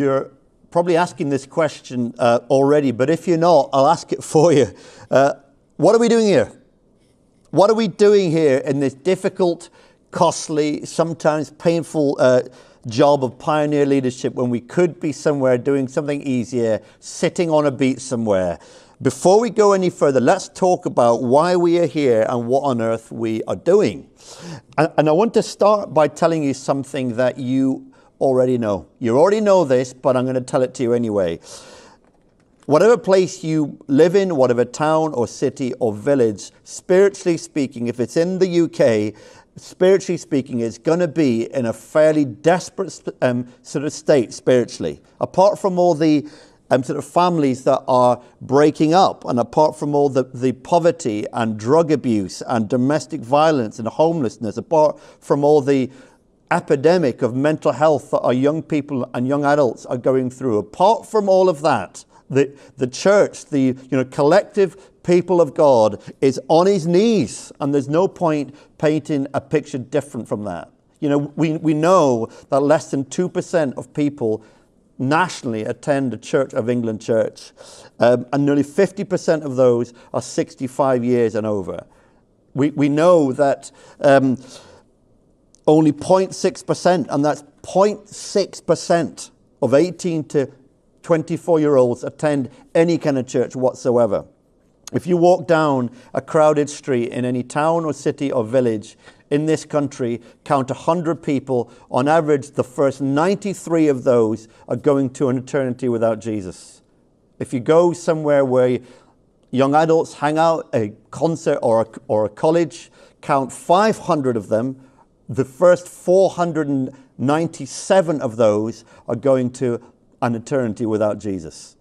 You're probably asking this question already, but if you're not, I'll ask it for you. What are we doing here? What are we doing here in this difficult, costly, sometimes painful job of pioneer leadership when we could be somewhere doing something easier, sitting on a beach somewhere? Before we go any further, let's talk about why we are here and what on earth we are doing. And I want to start by telling you something that you already know. You already know this, but I'm going to tell it to you anyway. Whatever place you live in, whatever town or city or village, spiritually speaking, if it's in the UK, spiritually speaking, it's going to be in a fairly desperate sort of state spiritually. Apart from all the sort of families that are breaking up, and apart from all the poverty and drug abuse and domestic violence and homelessness, apart from all the epidemic of mental health that our young people and young adults are going through, apart from all of that, the church, the collective people of God is on his knees, and there's no point painting a picture different from that. We know that less than 2% of people nationally attend a Church of England church, and nearly 50% of those are 65 years and over. We know that only 0.6%, and that's 0.6% of 18 to 24-year-olds attend any kind of church whatsoever. If you walk down a crowded street in any town or city or village in this country, count 100 people, on average, the first 93 of those are going to an eternity without Jesus. If you go somewhere where young adults hang out, a concert or a college, count 500 of them, the first 497 of those are going to an eternity without Jesus.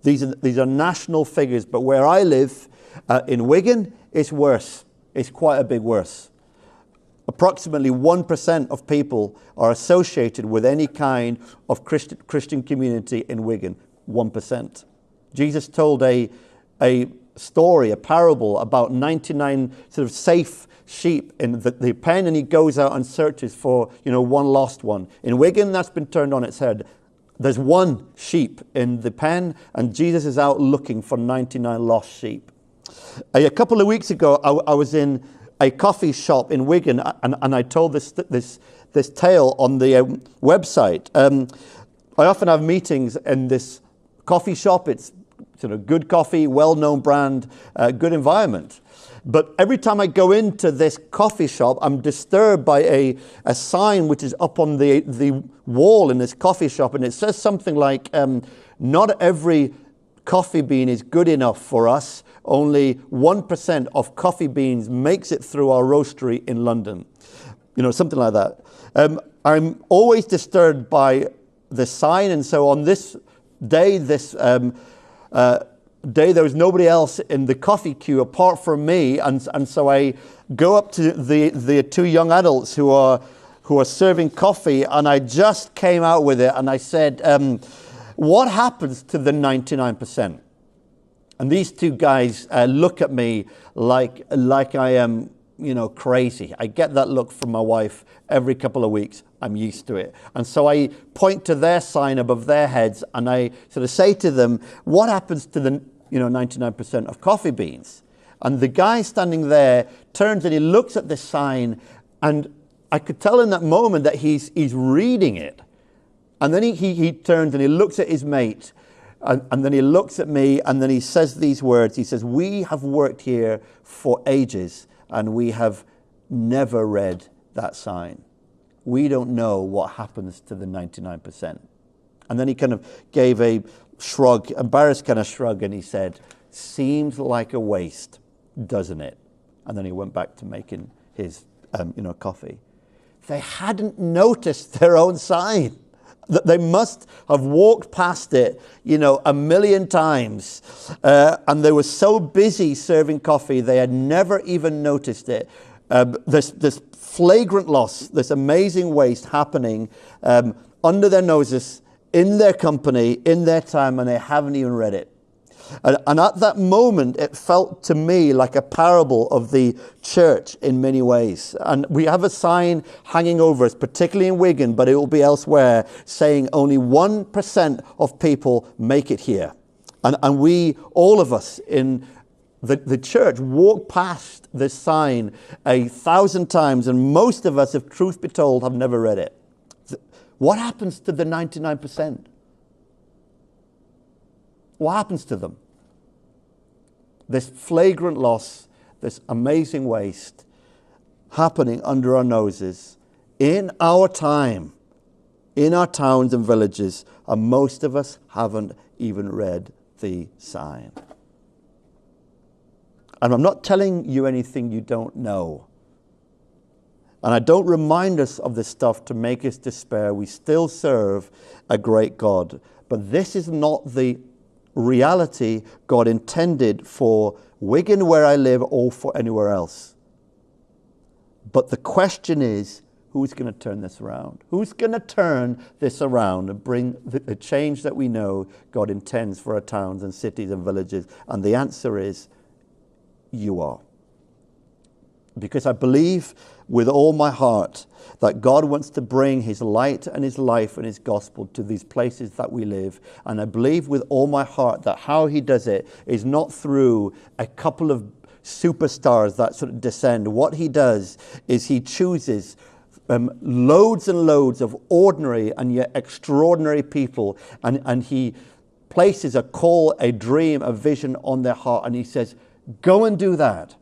These are national figures, but where I live, in Wigan, it's worse. It's quite a big worse. Approximately 1% of people are associated with any kind of Christian community in Wigan. 1%. Jesus told a story, a parable about 99 sort of safe sheep in the pen, and he goes out and searches for one lost one. In Wigan, that's been turned on its head. There's one sheep in the pen, and Jesus is out looking for 99 lost sheep. A couple of weeks ago, I was in a coffee shop in Wigan, and I told this tale on the website. I often have meetings in this coffee shop. It's sort of good coffee, well-known brand, good environment. But every time I go into this coffee shop, I'm disturbed by a sign which is up on the wall in this coffee shop, and it says something like, not every coffee bean is good enough for us. Only 1% of coffee beans makes it through our roastery in London. Something like that. I'm always disturbed by the sign, and so on this day, there was nobody else in the coffee queue apart from me, and so I go up to the two young adults who are serving coffee, and I just came out with it, and I said, what happens to the 99%? And these two guys look at me like I am crazy. I get that look from my wife every couple of weeks. I'm used to it. And so I point to their sign above their heads, and I sort of say to them, what happens to the 99% of coffee beans? And the guy standing there turns and he looks at the sign, and I could tell in that moment that he's reading it. And then he turns and he looks at his mate, and then he looks at me, and then he says these words. He says, we have worked here for ages, and we have never read that sign. We don't know what happens to the 99%. And then he kind of gave a shrug, embarrassed kind of shrug, and he said, seems like a waste, doesn't it? And then he went back to making his coffee. They hadn't noticed their own sign. They must have walked past it, a million times. And they were so busy serving coffee, they had never even noticed it. This flagrant loss, this amazing waste happening under their noses, in their company, in their time, and they haven't even read it. And at that moment, it felt to me like a parable of the church in many ways. And we have a sign hanging over us, particularly in Wigan, but it will be elsewhere, saying only 1% of people make it here. And we, all of us in the church, walk past this sign 1,000 times, and most of us, if truth be told, have never read it. What happens to the 99%? What happens to them? This flagrant loss, this amazing waste happening under our noses in our time, in our towns and villages, and most of us haven't even read the sign. And I'm not telling you anything you don't know. And I don't remind us of this stuff to make us despair. We still serve a great God. But this is not the reality God intended for Wigan, where I live, or for anywhere else. But the question is, who's going to turn this around? Who's going to turn this around and bring the change that we know God intends for our towns and cities and villages? And the answer is, you are. Because I believe with all my heart that God wants to bring his light and his life and his gospel to these places that we live. And I believe with all my heart that how he does it is not through a couple of superstars that sort of descend. What he does is he chooses loads and loads of ordinary and yet extraordinary people, and he places a call, a dream, a vision on their heart, and he says, go and do that.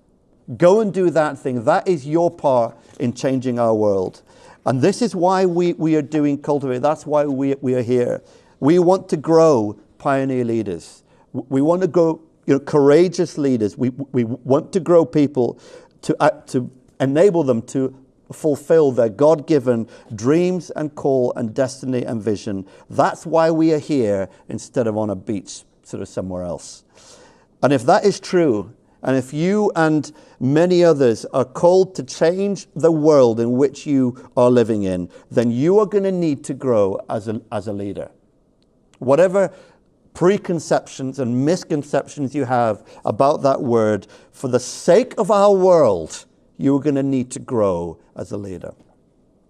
Go and do that thing. That is your part in changing our world. And this is why we are doing Cultivate. That's why we are here. We want to grow pioneer leaders. We want to grow courageous leaders. We want to grow people to enable them to fulfill their God-given dreams and call and destiny and vision. That's why we are here instead of on a beach sort of somewhere else. And if that is true, and if you and many others are called to change the world in which you are living in, then you are going to need to grow as a leader. Whatever preconceptions and misconceptions you have about that word, for the sake of our world, you are going to need to grow as a leader.